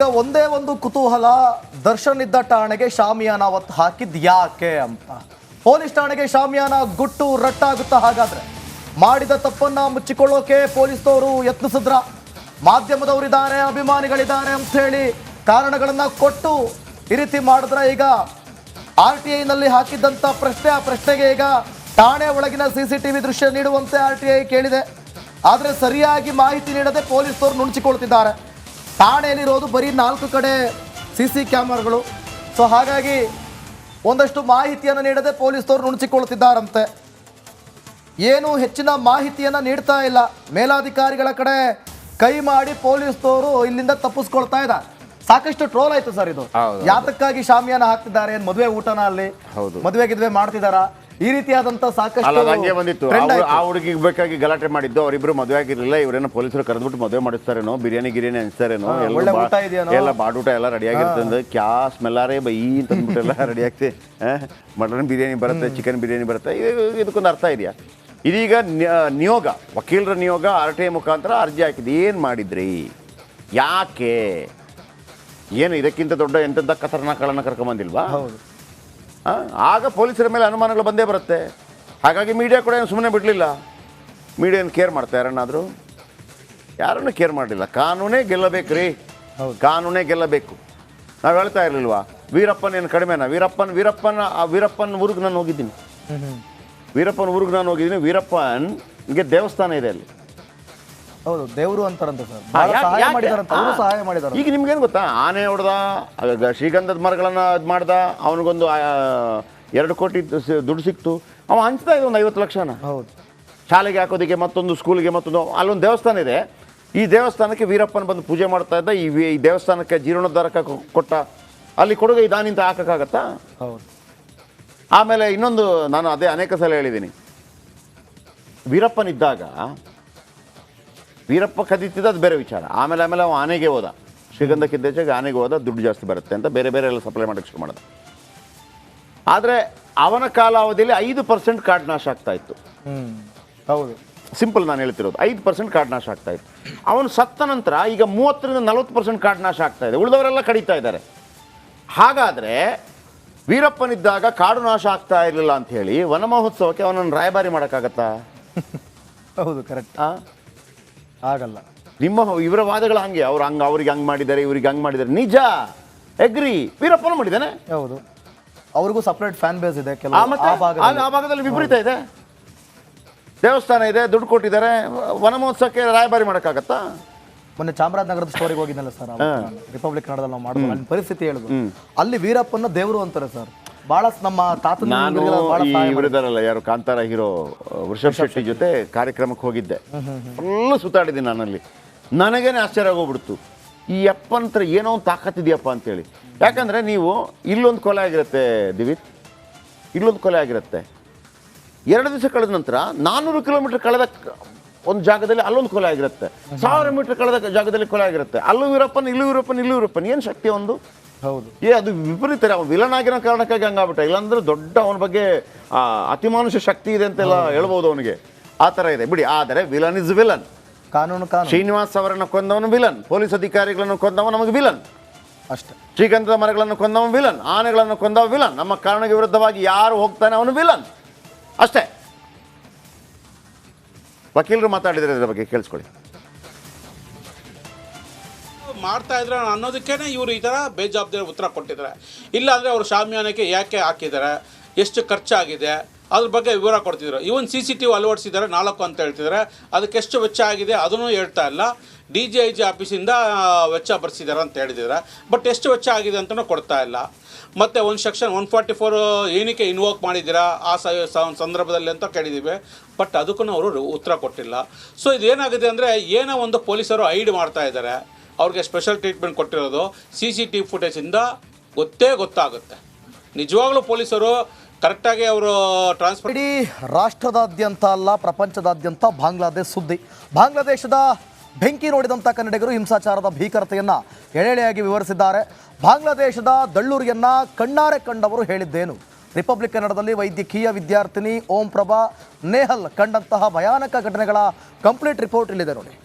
ಈಗ ಒಂದೇ ಒಂದು ಕುತೂಹಲ, ದರ್ಶನ್ ಇದ್ದ ಠಾಣೆಗೆ ಶಾಮಿಯಾನ ಅವತ್ತು ಹಾಕಿದ್ ಯಾಕೆ ಅಂತ. ಪೊಲೀಸ್ ಠಾಣೆಗೆ ಶಾಮಿಯಾನ ಗುಟ್ಟು ರಟ್ಟಾಗುತ್ತಾ? ಹಾಗಾದ್ರೆ ಮಾಡಿದ ತಪ್ಪನ್ನ ಮುಚ್ಚಿಕೊಳ್ಳೋಕೆ ಪೊಲೀಸ್ನವರು ಯತ್ನಿಸಿದ್ರ? ಮಾಧ್ಯಮದವರಿದ್ದಾರೆ, ಅಭಿಮಾನಿಗಳಿದ್ದಾರೆ ಅಂತ ಹೇಳಿ ಕಾರಣಗಳನ್ನ ಕೊಟ್ಟು ಈ ರೀತಿ ಮಾಡಿದ್ರ? ಈಗ RTI ನಲ್ಲಿ ಹಾಕಿದ್ದಂತ ಪ್ರಶ್ನೆ, ಆ ಪ್ರಶ್ನೆಗೆ ಈಗ ಠಾಣೆ ಒಳಗಿನ CCTV ದೃಶ್ಯ ನೀಡುವಂತೆ RTI ಕೇಳಿದೆ. ಆದ್ರೆ ಸರಿಯಾಗಿ ಮಾಹಿತಿ ನೀಡದೆ ಪೊಲೀಸ್ನವರು ನುಣುಚಿಕೊಳ್ತಿದ್ದಾರೆ. ಠಾಣೆಯಲ್ಲಿರೋದು ಬರೀ 4 ಕಡೆ CC ಕ್ಯಾಮರಾಗಳು. ಸೊ ಹಾಗಾಗಿ ಒಂದಷ್ಟು ಮಾಹಿತಿಯನ್ನು ನೀಡದೆ ಪೊಲೀಸ್ನವರು ನುಣುಚಿಕೊಳ್ತಿದ್ದಾರಂತೆ. ಏನು ಹೆಚ್ಚಿನ ಮಾಹಿತಿಯನ್ನು ನೀಡ್ತಾ ಇಲ್ಲ. ಮೇಲಾಧಿಕಾರಿಗಳ ಕಡೆ ಕೈ ಮಾಡಿ ಪೊಲೀಸ್ನವರು ಇಲ್ಲಿಂದ ತಪ್ಪಿಸ್ಕೊಳ್ತಾ ಇದ್ದಾರೆ. ಸಾಕಷ್ಟು ಟ್ರೋಲ್ ಆಯ್ತು ಸರ್ ಇದು. ಯಾತಕ್ಕಾಗಿ ಶಾಮಿಯಾನ ಹಾಕ್ತಿದ್ದಾರೆ? ಮದುವೆ ಊಟನ ಅಲ್ಲಿ ಮದುವೆ ಗಿದ್ವೆ ಮಾಡ್ತಿದಾರ? ಈ ರೀತಿಯಾದಂತ ಸಾಕಷ್ಟು ಹಂಗೆ ಬಂದಿತ್ತು. ಆ ಹುಡುಗಿಗೆ ಬೇಕಾಗಿ ಗಲಾಟೆ ಮಾಡಿದ್ದು. ಅವರಿಬ್ರು ಮದುವೆ ಆಗಿರ್ಲಿಲ್ಲ. ಇವರೇನೋ ಪೊಲೀಸರು ಕರೆದ್ಬಿಟ್ಟು ಮದುವೆ ಮಾಡಿಸ್ತಾರೇನೋ, ಬಿರಿಯಾನಿ ಹಂಚ್ತಾರೇನೋ, ಎಲ್ಲ ಬಾಡೂಟ ಎಲ್ಲ ರೆಡಿ ಆಗಿರ್ತದೆ. ಕ್ಯಾ ಸ್ಮೆಲ್ಲಾರೇ ಬೈ ಅಂತ ಅಂದ್ಬಿಟ್ಟೆಲ್ಲ ರೆಡಿ ಆಗ್ತಿ. ಮಟನ್ ಬಿರಿಯಾನಿ ಬರುತ್ತೆ, ಚಿಕನ್ ಬಿರಿಯಾನಿ ಬರುತ್ತೆ. ಇದಕ್ಕೊಂದು ಅರ್ಥ ಇದೆಯಾ? ಇದೀಗ ನಿಯೋಗ, ವಕೀಲರ ನಿಯೋಗ RTI ಮುಖಾಂತರ ಅರ್ಜಿ ಹಾಕಿದ್ದು. ಏನು ಮಾಡಿದ್ರಿ? ಯಾಕೆ? ಏನು ಇದಕ್ಕಿಂತ ದೊಡ್ಡ ಎಂತೆಂಥ ಖತರ್ನಾಕ್ಗಳನ್ನ ಕರ್ಕೊಂಬಂದಿಲ್ವಾ? ಆಗ ಪೊಲೀಸರ ಮೇಲೆ ಅನುಮಾನಗಳು ಬಂದೇ ಬರುತ್ತೆ. ಹಾಗಾಗಿ ಮೀಡಿಯಾ ಕೂಡ ಏನು ಸುಮ್ಮನೆ ಬಿಡಲಿಲ್ಲ. ಮೀಡಿಯಾ ಏನು ಕೇರ್ ಮಾಡ್ತಾ ಯಾರನ್ನಾದರೂ? ಯಾರನ್ನು ಕೇರ್ ಮಾಡಲಿಲ್ಲ. ಕಾನೂನೇ ಗೆಲ್ಲಬೇಕು ರೀ, ಕಾನೂನೇ ಗೆಲ್ಲಬೇಕು. ನಾವು ಹೇಳ್ತಾ ಇರಲಿಲ್ವಾ, ವೀರಪ್ಪನ ಏನು ಕಡಿಮೆನಾ? ವೀರಪ್ಪನ ಊರಿಗೆ ನಾನು ಹೋಗಿದ್ದೀನಿ. ವೀರಪ್ಪನ ಊರಿಗೆ ನಾನು ಹೋಗಿದ್ದೀನಿ. ವೀರಪ್ಪನ್ಗೆ ದೇವಸ್ಥಾನ ಇದೆ ಅಲ್ಲಿ. ಹೌದು, ದೇವರು ಅಂತಾರಂತೆ ಸರ್. ಸಹಾಯ ಮಾಡಿದಾರೆ. ಈಗ ನಿಮ್ಗೇನು ಗೊತ್ತಾ, ಆನೆ ಹೊಡೆದ, ಶ್ರೀಗಂಧದ ಮರಗಳನ್ನ ಇದು ಮಾಡ್ದ, ಅವನಿಗೊಂದು 2 ಕೋಟಿ ದುಡ್ಡು ಸಿಕ್ತು. ಅವ ಹಂಚ್ತಾ ಇದೆ ಒಂದು 50 ಲಕ್ಷನ. ಹೌದು, ಶಾಲೆಗೆ ಹಾಕೋದಕ್ಕೆ, ಮತ್ತೊಂದು ಸ್ಕೂಲ್ಗೆ, ಮತ್ತೊಂದು ಅಲ್ಲೊಂದು ದೇವಸ್ಥಾನ ಇದೆ. ಈ ದೇವಸ್ಥಾನಕ್ಕೆ ವೀರಪ್ಪನ ಬಂದು ಪೂಜೆ ಮಾಡ್ತಾ ಇದ್ದ. ಈ ದೇವಸ್ಥಾನಕ್ಕೆ ಜೀರ್ಣೋದ್ಧಾರಕ ಕೊಟ್ಟ. ಅಲ್ಲಿ ಕೊಡುಗೆ ಇದಾನಿಂತ ಹಾಕೋಕ್ಕಾಗತ್ತಾ? ಹೌದು. ಆಮೇಲೆ ಇನ್ನೊಂದು, ನಾನು ಅದೇ ಅನೇಕ ಸಲ ಹೇಳಿದ್ದೀನಿ. ವೀರಪ್ಪನಿದ್ದಾಗ ವೀರಪ್ಪ ಕದೀತಿದ್ದ, ಅದು ಬೇರೆ ವಿಚಾರ. ಆಮೇಲೆ ಅವ ಆನೆಗೆ ಹೋದ, ಶ್ರೀಗಂಧಕ್ಕಿದ್ದೇಚಾಗ ಆನೆಗೆ ಹೋದ, ದುಡ್ಡು ಜಾಸ್ತಿ ಬರುತ್ತೆ ಅಂತ ಬೇರೆ ಎಲ್ಲ ಸಪ್ಲೈ ಮಾಡೋಕ್ಕೆ ಶುರು ಮಾಡಿದ. ಆದರೆ ಅವನ ಕಾಲಾವಧಿಯಲ್ಲಿ 5% ಕಾಡು ನಾಶ ಆಗ್ತಾ ಇತ್ತು. ಹೌದು, ಸಿಂಪಲ್ ನಾನು ಹೇಳ್ತಿರೋದು. 5% ಕಾಡು ನಾಶ ಆಗ್ತಾ ಇತ್ತು. ಅವನು ಸತ್ತ ನಂತರ ಈಗ 30ರಿಂದ 40% ಕಾಡು ನಾಶ ಆಗ್ತಾ ಇದೆ. ಉಳಿದವರೆಲ್ಲ ಕಡಿತಾ ಇದ್ದಾರೆ. ಹಾಗಾದರೆ ವೀರಪ್ಪನಿದ್ದಾಗ ಕಾಡು ನಾಶ ಆಗ್ತಾ ಇರಲಿಲ್ಲ ಅಂತ ಹೇಳಿ ವನ ಮಹೋತ್ಸವಕ್ಕೆ ಅವನನ್ನು ರಾಯಭಾರಿ ಮಾಡೋಕ್ಕಾಗತ್ತಾ? ಹೌದು, ಕರೆಕ್ಟ್. ಆಗಲ್ಲ. ಇವರ ವಾದಗಳು ಹಂಗೆ. ಅವ್ರಿಗೆ ಹಂಗೆ ಮಾಡಿದ್ದಾರೆ, ಇವ್ರಿಗೆ ಹಂಗೆ ಮಾಡಿದ್ದಾರೆ. ನಿಜ, ಎಗ್ರಿ. ವೀರಪ್ಪನ ಮಾಡಿದ್ದಾನೆ. ಹೌದು, ಅವ್ರಿಗೂ ಸಪ್ರೇಟ್ ಫ್ಯಾನ್ ಬೇಸ್ ಇದೆ. ಆ ಭಾಗದಲ್ಲಿ ವಿಪರೀತ ಇದೆ. ದೇವಸ್ಥಾನ ಇದೆ, ದುಡ್ಡು ಕೊಟ್ಟಿದ್ದಾರೆ. ವನ ಮಹೋತ್ಸವಕ್ಕೆ ರಾಯಭಾರಿ ಮಾಡೋಕ್ಕಾಗತ್ತಾ? ಮೊನ್ನೆ ಚಾಮರಾಜನಗರದ ಸ್ಟೋರಿಗೆ ಹೋಗಿದ್ದಲ್ಲ ಸರ್, ರಿಪಬ್ಲಿಕ್ ಕನ್ನಡದಲ್ಲಿ ನಾವು ಮಾಡಿದ್ವಿ. ಅಲ್ಲಿ ಪರಿಸ್ಥಿತಿ ಹೇಳಿದ್ರು. ಅಲ್ಲಿ ವೀರಪ್ಪನ ದೇವರು ಅಂತಾರೆ ಸರ್. ಬಹಳ ನಮ್ಮ ತಾತನ ಇವರಿದಾರಲ್ಲ, ಯಾರು ಕಾಂತಾರ ಹೀರೋ ವೃಷಭ್ ಶೆಟ್ಟಿ ಜೊತೆ ಕಾರ್ಯಕ್ರಮಕ್ಕೆ ಹೋಗಿದ್ದೆ. ಫುಲ್ಲು ಸುತ್ತಾಡಿದ್ದೀನಿ ನಾನಲ್ಲಿ. ನನಗೇನೆ ಆಶ್ಚರ್ಯ ಆಗೋಗ್ಬಿಡ್ತು. ಈ ಅಪ್ಪಂತ್ರ ಏನೋ ಒಂದು ತಾಕತ್ತಿದೆಯಪ್ಪ ಅಂತೇಳಿ. ಯಾಕಂದರೆ ನೀವು ಇಲ್ಲೊಂದು ಕೊಲೆ ಆಗಿರುತ್ತೆ ದಿವಿತ್, ಇಲ್ಲೊಂದು ಕೊಲೆ ಆಗಿರುತ್ತೆ. 2 ದಿವಸ ಕಳೆದ ನಂತರ 400 ಕಿಲೋಮೀಟರ್ ಕಳೆದ ಒಂದು ಜಾಗದಲ್ಲಿ ಅಲ್ಲೊಂದು ಕೊಲೆ ಆಗಿರುತ್ತೆ. 1000 ಮೀಟರ್ ಕಳೆದ ಜಾಗದಲ್ಲಿ ಕೊಲೆ ಆಗಿರುತ್ತೆ. ಅಲ್ಲೂ ವೀರಪ್ಪನ್, ಇಲ್ಲೂ ವೀರಪ್ಪನ್. ಏನು ಶಕ್ತಿ ಒಂದು! ಹೌದು, ಅದು ವಿಪರೀತ. ಅವನು ವಿಲನ್ ಆಗಿರೋ ಕಾರಣಕ್ಕಾಗಿ ಹಂಗಾಗ್ಬಿಟ್ಟ. ಇಲ್ಲಾಂದ್ರೆ ದೊಡ್ಡ ಅವನ ಬಗ್ಗೆ ಅತಿಮಾನುಷ ಶಕ್ತಿ ಇದೆ ಅಂತೆಲ್ಲ ಹೇಳ್ಬೋದು ಅವನಿಗೆ. ಆ ಥರ ಇದೆ ಬಿಡಿ. ಆದರೆ ವಿಲನ್ ಇಸ್ ವಿಲನ್. ಕಾನೂನು ಶ್ರೀನಿವಾಸ್ ಅವರನ್ನು ಕೊಂದವನು ವಿಲನ್, ಪೊಲೀಸ್ ಅಧಿಕಾರಿಗಳನ್ನು ಕೊಂದವ ನಮಗೆ ವಿಲನ್ ಅಷ್ಟೇ. ಶ್ರೀಗಂಧದ ಮರಗಳನ್ನು ಕೊಂದವ ವಿಲನ್, ಆನೆಗಳನ್ನು ಕೊಂದವ ವಿಲನ್. ನಮ್ಮ ಕಾರಣಕ್ಕೆ ವಿರುದ್ಧವಾಗಿ ಯಾರು ಹೋಗ್ತಾನೆ ಅವನು ವಿಲನ್ ಅಷ್ಟೇ. ವಕೀಲರು ಮಾತಾಡಿದರೆ ಇದರ ಬಗ್ಗೆ ಕೇಳಿಸ್ಕೊಳ್ಳಿ. ಮಾಡ್ತಾ ಇದ್ರೆ ಅನ್ನೋದಕ್ಕೇನೆ ಇವರು ಈ ಥರ ಬೇಜವಾಬ್ದಾರಿ ಉತ್ತರ ಕೊಟ್ಟಿದ್ದಾರೆ. ಇಲ್ಲ ಅಂದರೆ ಅವರು ಶಾಮಿಯಾನಕ್ಕೆ ಯಾಕೆ ಹಾಕಿದ್ದಾರೆ, ಎಷ್ಟು ಖರ್ಚಾಗಿದೆ, ಅದ್ರ ಬಗ್ಗೆ ವಿವರ ಕೊಡ್ತಿದ್ರು. ಇವನ್ CCTV ಅಳವಡಿಸಿದ್ದಾರೆ 4 ಅಂತ ಹೇಳ್ತಿದ್ದಾರೆ. ಅದಕ್ಕೆ ಎಷ್ಟು ವೆಚ್ಚ ಆಗಿದೆ ಅದನ್ನು ಹೇಳ್ತಾ ಇಲ್ಲ. DGIG ಆಫೀಸಿಂದ ವೆಚ್ಚ ಬರ್ಸಿದ್ದಾರೆ ಅಂತ ಹೇಳಿದ್ದಾರೆ. ಬಟ್ ಎಷ್ಟು ವೆಚ್ಚ ಆಗಿದೆ ಅಂತಲೂ ಕೊಡ್ತಾ ಇಲ್ಲ. ಮತ್ತು ಒಂದು ಸೆಕ್ಷನ್ 144 ಏನಕ್ಕೆ ಇನ್ವೋಕ್ ಮಾಡಿದ್ದೀರಾ ಆ ಸಂದರ್ಭದಲ್ಲಿ ಅಂತ ಕೇಳಿದ್ದೀವಿ. ಬಟ್ ಅದಕ್ಕೂ ಅವರು ಉತ್ತರ ಕೊಟ್ಟಿಲ್ಲ. ಸೊ ಇದೇನಾಗಿದೆ ಅಂದರೆ, ಏನೋ ಒಂದು ಪೊಲೀಸರು ಹೈಡ್ ಮಾಡ್ತಾ ಇದ್ದಾರೆ. ಅವ್ರಿಗೆ ಸ್ಪೆಷಲ್ ಟ್ರೀಟ್ಮೆಂಟ್ ಕೊಟ್ಟಿರೋದು CCTV ಫುಟೇಜಿಂದ ಗೊತ್ತಾಗುತ್ತೆ. ನಿಜವಾಗ್ಲೂ ಪೊಲೀಸರು ಕರೆಕ್ಟಾಗಿ ಅವರು ಟ್ರಾನ್ಸ್ಫರ್. ಇಡೀ ರಾಷ್ಟ್ರದಾದ್ಯಂತ ಅಲ್ಲ, ಪ್ರಪಂಚದಾದ್ಯಂತ ಬಾಂಗ್ಲಾದೇಶ ಸುದ್ದಿ. ಬಾಂಗ್ಲಾದೇಶದ ಬೆಂಕಿ ನೋಡಿದಂಥ ಕನ್ನಡಿಗರು ಹಿಂಸಾಚಾರದ ಭೀಕರತೆಯನ್ನು ಎಳೆಯಾಗಿ ವಿವರಿಸಿದ್ದಾರೆ. ಬಾಂಗ್ಲಾದೇಶದ ದಳ್ಳೂರಿಯನ್ನು ಕಣ್ಣಾರೆ ಕಂಡವರು ಹೇಳಿದ್ದೇನು? ರಿಪಬ್ಲಿಕ್ ಕನ್ನಡದಲ್ಲಿ ವೈದ್ಯಕೀಯ ವಿದ್ಯಾರ್ಥಿನಿ ಓಂ ಪ್ರಭಾ ನೇಹಲ್ ಕಂಡಂತಹ ಭಯಾನಕ ಘಟನೆಗಳ ಕಂಪ್ಲೀಟ್ ರಿಪೋರ್ಟ್ ಇಲ್ಲಿದೆ ನೋಡಿ.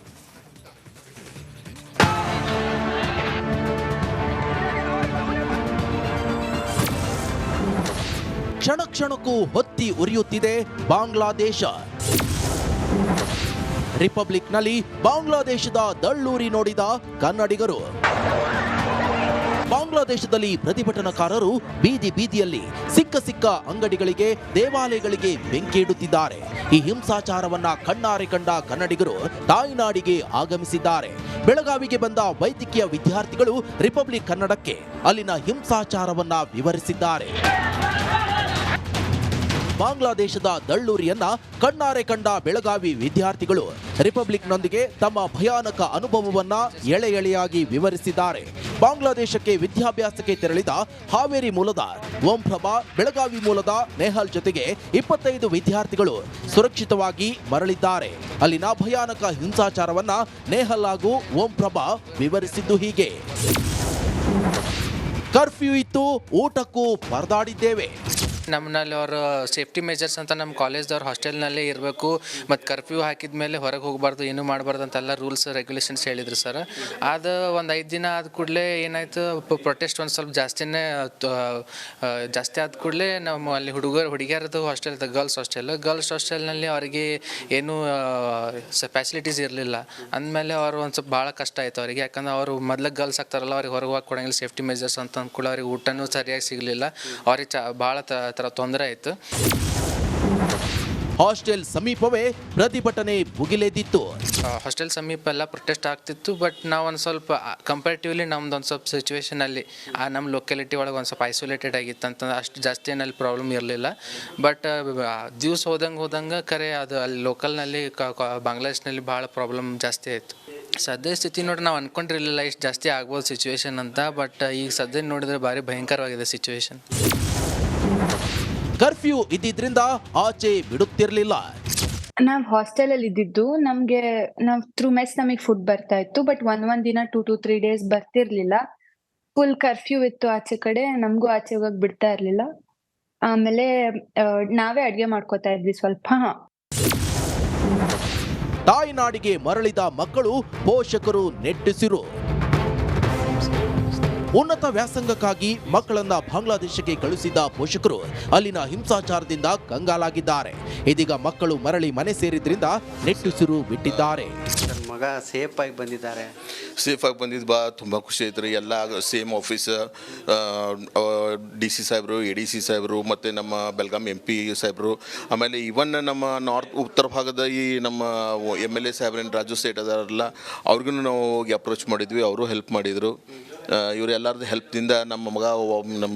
ಕ್ಷಣ ಕ್ಷಣಕ್ಕೂ ಹೊತ್ತಿ ಉರಿಯುತ್ತಿದೆ ಬಾಂಗ್ಲಾದೇಶ. ರಿಪಬ್ಲಿಕ್ನಲ್ಲಿ ಬಾಂಗ್ಲಾದೇಶದ ದಳ್ಳೂರಿ ನೋಡಿದ ಕನ್ನಡಿಗರು. ಬಾಂಗ್ಲಾದೇಶದಲ್ಲಿ ಪ್ರತಿಭಟನಾಕಾರರು ಬೀದಿ ಬೀದಿಯಲ್ಲಿ ಸಿಕ್ಕ ಅಂಗಡಿಗಳಿಗೆ, ದೇವಾಲಯಗಳಿಗೆ ಬೆಂಕಿ ಇಡುತ್ತಿದ್ದಾರೆ. ಈ ಹಿಂಸಾಚಾರವನ್ನ ಕಣ್ಣಾರೆ ಕಂಡ ಕನ್ನಡಿಗರು ತಾಯ್ನಾಡಿಗೆ ಆಗಮಿಸಿದ್ದಾರೆ. ಬೆಳಗಾವಿಗೆ ಬಂದ ವೈದ್ಯಕೀಯ ವಿದ್ಯಾರ್ಥಿಗಳು ರಿಪಬ್ಲಿಕ್ ಕನ್ನಡಕ್ಕೆ ಅಲ್ಲಿನ ಹಿಂಸಾಚಾರವನ್ನ ವಿವರಿಸಿದ್ದಾರೆ. ಬಾಂಗ್ಲಾದೇಶದ ದಳ್ಳೂರಿಯನ್ನ ಕಣ್ಣಾರೆ ಕಂಡ ಬೆಳಗಾವಿ ವಿದ್ಯಾರ್ಥಿಗಳು ರಿಪಬ್ಲಿಕ್ನೊಂದಿಗೆ ತಮ್ಮ ಭಯಾನಕ ಅನುಭವವನ್ನ ಎಳೆಯಾಗಿ ವಿವರಿಸಿದ್ದಾರೆ. ಬಾಂಗ್ಲಾದೇಶಕ್ಕೆ ವಿದ್ಯಾಭ್ಯಾಸಕ್ಕೆ ತೆರಳಿದ ಹಾವೇರಿ ಮೂಲದ ಓಂಪ್ರಭಾ, ಬೆಳಗಾವಿ ಮೂಲದ ನೇಹಲ್ ಜೊತೆಗೆ 25 ವಿದ್ಯಾರ್ಥಿಗಳು ಸುರಕ್ಷಿತವಾಗಿ ಮರಳಿದ್ದಾರೆ. ಅಲ್ಲಿನ ಭಯಾನಕ ಹಿಂಸಾಚಾರವನ್ನ ನೇಹಲ್ ಹಾಗೂ ಓಂಪ್ರಭಾ ವಿವರಿಸಿದ್ದು ಹೀಗೆ: ಕರ್ಫ್ಯೂ ಇತ್ತು, ಊಟಕ್ಕೂ ಪರದಾಡಿದ್ದೇವೆ. ನಮ್ಮಲ್ಲಿ ಅವರು ಸೇಫ್ಟಿ ಮೆಜರ್ಸ್ ಅಂತ ನಮ್ಮ ಕಾಲೇಜ್ದವ್ರು ಹಾಸ್ಟೆಲ್ನಲ್ಲೇ ಇರಬೇಕು ಮತ್ತು ಕರ್ಫ್ಯೂ ಹಾಕಿದ ಮೇಲೆ ಹೊರಗೆ ಹೋಗಬಾರ್ದು, ಏನೂ ಮಾಡಬಾರ್ದು ಅಂತೆಲ್ಲ ರೂಲ್ಸ್ ರೆಗ್ಯುಲೇಷನ್ಸ್ ಹೇಳಿದ್ರು ಸರ್. ಅದು ಒಂದು 5 ದಿನ ಆದ ಕೂಡಲೇ ಏನಾಯಿತು, ಪ್ರೊಟೆಸ್ಟ್ ಒಂದು ಸ್ವಲ್ಪ ಜಾಸ್ತಿ ಆದ ಕೂಡಲೇ ನಮ್ಮ ಅಲ್ಲಿ ಹುಡುಗಿಯರದು ಹಾಸ್ಟೆಲ್, ಗರ್ಲ್ಸ್ ಹಾಸ್ಟೆಲ್ನಲ್ಲಿ ಅವರಿಗೆ ಏನೂ ಫ್ಯಾಸಿಲಿಟೀಸ್ ಇರಲಿಲ್ಲ. ಅಂದಮೇಲೆ ಅವರು ಒಂದು ಸ್ವಲ್ಪ ಭಾಳ ಕಷ್ಟ ಆಯಿತು ಅವರಿಗೆ. ಯಾಕಂದ್ರೆ ಅವರು ಮೊದಲು ಗರ್ಲ್ಸ್ ಆಗ್ತಾರಲ್ಲ, ಅವ್ರಿಗೆ ಹೊರಗೆ ಹೋಗಿ ಕೊಡಂಗಿಲ್ಲ ಸೇಫ್ಟಿ ಮೆಜರ್ಸ್ ಅಂತ ಅಂದ್ಕೂಡ ಅವ್ರಿಗೆ ಊಟನೂ ಸರಿಯಾಗಿ ಸಿಗಲಿಲ್ಲ. ಅವ್ರಿಗೆ ಭಾಳ ಥರ ತೊಂದರೆ ಆಯಿತು. ಹಾಸ್ಟೆಲ್ ಸಮೀಪವೇ ಪ್ರತಿಭಟನೆ ಭುಗಿಲೆದ್ದಿತ್ತು. ಹಾಸ್ಟೆಲ್ ಸಮೀಪ ಎಲ್ಲ ಪ್ರೊಟೆಸ್ಟ್ ಆಗ್ತಿತ್ತು. ಬಟ್ ನಾವು ಒಂದು ಸ್ವಲ್ಪ ಕಂಪೇರಿಟಿವ್ಲಿ ನಮ್ದು ಒಂದು ಸ್ವಲ್ಪ ಸಿಚುವೇಷನಲ್ಲಿ ನಮ್ಮ ಲೊಕ್ಯಾಲಿಟಿ ಒಳಗೆ ಒಂದು ಸ್ವಲ್ಪ ಐಸೋಲೇಟೆಡ್ ಆಗಿತ್ತು ಅಂತಂದ್ರೆ ಅಷ್ಟು ಜಾಸ್ತಿ ಏನಲ್ಲಿ ಪ್ರಾಬ್ಲಮ್ ಇರಲಿಲ್ಲ. ಬಟ್ ದಿವ್ಸ ಹೋದಂಗೆ ಕರೆ ಅದು ಅಲ್ಲಿ ಲೋಕಲ್ನಲ್ಲಿ ಬಾಂಗ್ಲಾದೇಶನಲ್ಲಿ ಭಾಳ ಪ್ರಾಬ್ಲಮ್ ಜಾಸ್ತಿ ಆಯಿತು. ಸದ್ಯ ಸ್ಥಿತಿ ನೋಡ್ರಿ ನಾವು ಅಂದ್ಕೊಂಡಿರಲಿಲ್ಲ ಇಷ್ಟು ಜಾಸ್ತಿ ಆಗ್ಬೋದು ಸಿಚುವೇಶನ್ ಅಂತ. ಬಟ್ ಈಗ ಸದ್ಯ ನೋಡಿದ್ರೆ ಭಾರಿ ಭಯಂಕರವಾಗಿದೆ ಸಿಚುವೇಶನ್. ಕರ್ಫ್ಯೂ ಇದ್ದಿದ್ರಿಂದ ಆಚೆ ಬಿಡುತ್ತಿರಲಿಲ್ಲ. ನಾವು ಹಾಸ್ಟೆಲಲ್ಲಿ ಇದ್ದಿದ್ದು, ನಾವು ಥ್ರೂ ಮೆಸ್ ನಮಗೆ ಫುಡ್ ಬರ್ತಾ ಇತ್ತು. ಬಟ್ ಒಂದ್ ದಿನ 2 to 3 days ಬರ್ತಿರ್ಲಿಲ್ಲ. ಫುಲ್ ಕರ್ಫ್ಯೂ ಇತ್ತು ಆಚೆ ಕಡೆ, ನಮಗೂ ಆಚೆ ಹೋಗಕ್ ಬಿಡ್ತಾ ಇರ್ಲಿಲ್ಲ. ಆಮೇಲೆ ನಾವೇ ಅಡ್ಗೆ ಮಾಡ್ಕೋತಾ ಇದ್ವಿ ಸ್ವಲ್ಪ. ತಾಯ್ನಾಡಿಗೆ ಮರಳಿದ ಮಕ್ಕಳು, ಪೋಷಕರು ನೆಟ್ಟಿಸಿರು. ಉನ್ನತ ವ್ಯಾಸಂಗಕ್ಕಾಗಿ ಮಕ್ಕಳನ್ನ ಬಾಂಗ್ಲಾದೇಶಕ್ಕೆ ಕಳುಹಿಸಿದ್ದ ಪೋಷಕರು ಅಲ್ಲಿನ ಹಿಂಸಾಚಾರದಿಂದ ಕಂಗಾಲಾಗಿದ್ದಾರೆ. ಇದೀಗ ಮಕ್ಕಳು ಮರಳಿ ಮನೆ ಸೇರಿದ್ರಿಂದ ನೆಟ್ಟುಸಿರು ಬಿಟ್ಟಿದ್ದಾರೆ. ಮಗ ಸೇಫಾಗಿ ಬಂದಿದ್ದಾರೆ. ಸೇಫಾಗಿ ಬಂದಿದ್ದು ತುಂಬ ಖುಷಿ ಆಯ್ತು ರೀ. ಎಲ್ಲ ಸೇಮ್ ಆಫೀಸ್, DC ಸಾಹೇಬರು, ADC ಸಾಹೇಬರು ಮತ್ತು ನಮ್ಮ ಬೆಳಗಾಂ MP ಸಾಹೇಬರು, ಆಮೇಲೆ ಇವನ್ ನಮ್ಮ ಉತ್ತರ ಭಾಗದ ಈ ನಮ್ಮ MLA ಸಾಹೇಬ್ರೇನು ರಾಜು ಸೇಠ್ ಅದಾರಲ್ಲ, ಅವ್ರಿಗೂ ನಾವು ಹೋಗಿ ಅಪ್ರೋಚ್ ಮಾಡಿದ್ವಿ. ಅವರು ಹೆಲ್ಪ್ ಮಾಡಿದರು. ಇವರೆಲ್ಲರದ್ದು ಹೆಲ್ಪ್ದಿಂದ ನಮ್ಮ ಮಗ ನಮ್ಮ